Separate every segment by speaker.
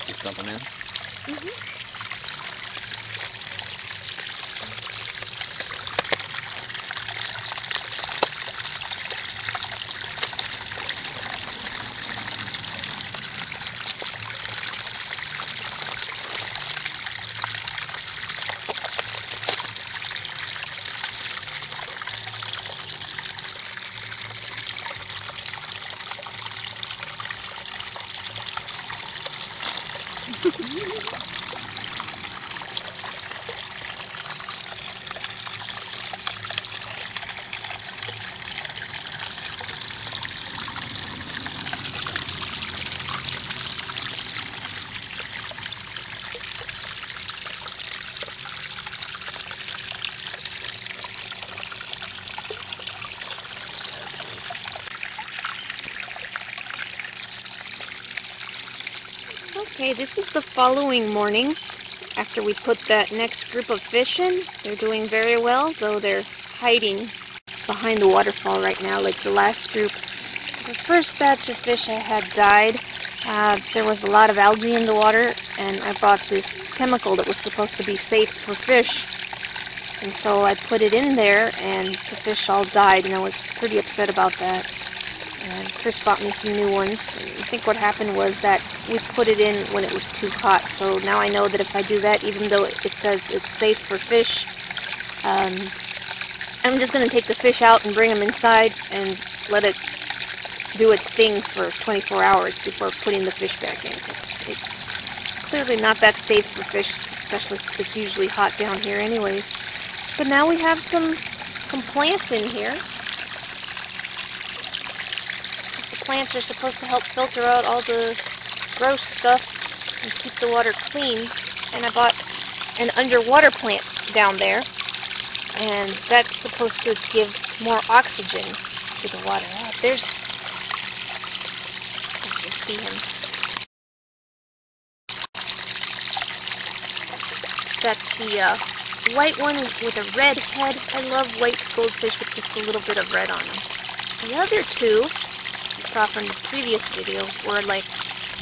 Speaker 1: Just dumping in?
Speaker 2: Okay, this is the following morning after we put that next group of fish in. They're doing very well, though they're hiding behind the waterfall right now like the last group. The first batch of fish I had died. There was a lot of algae in the water, and I bought this chemical that was supposed to be safe for fish. And so I put it in there, and the fish all died, and I was pretty upset about that. And Chris bought me some new ones. I think what happened was that we put it in when it was too hot. So now I know that if I do that, even though it says it's safe for fish, I'm just going to take the fish out and bring them inside and let it do its thing for 24 hours before putting the fish back in. Because it's clearly not that safe for fish, especially since it's usually hot down here anyways. But now we have some plants in here. Plants are supposed to help filter out all the gross stuff and keep the water clean. And I bought an underwater plant down there, and that's supposed to give more oxygen to the water. There's, you can see him. That's the white one with a red head. I love white goldfish with just a little bit of red on them. The other two saw from the previous video were like,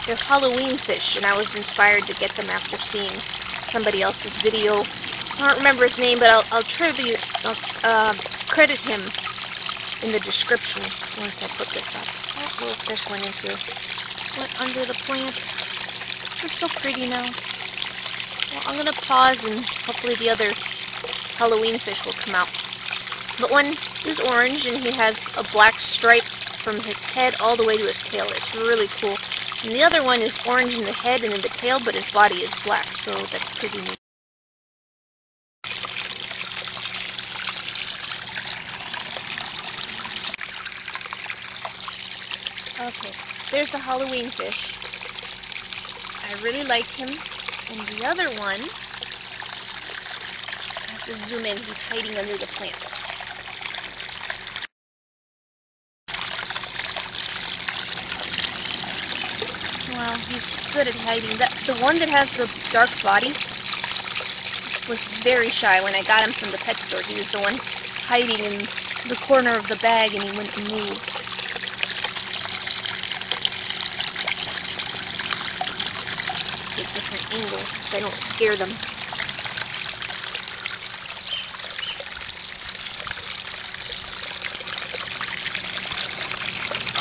Speaker 2: they're Halloween fish, and I was inspired to get them after seeing somebody else's video. I don't remember his name, but I'll credit him in the description once I put this up. That little fish went under the plant. This is so pretty now. Well, I'm gonna pause and hopefully the other Halloween fish will come out. But one is orange and he has a black stripe from his head all the way to his tail. It's really cool. And the other one is orange in the head and in the tail, but his body is black, so that's pretty neat. Okay, there's the Halloween fish. I really like him. And the other one, I have to zoom in, he's hiding under the plants. Well, he's good at hiding. The one that has the dark body was very shy. When I got him from the pet store, he was the one hiding in the corner of the bag and he wouldn't move. Let's get a different angle so I don't scare them.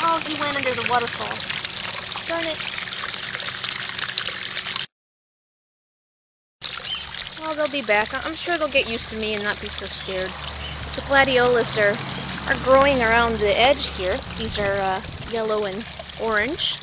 Speaker 2: Oh, he went under the waterfall. Darn it. Well, they'll be back. I'm sure they'll get used to me and not be so scared. The gladiolus are growing around the edge here. These are yellow and orange.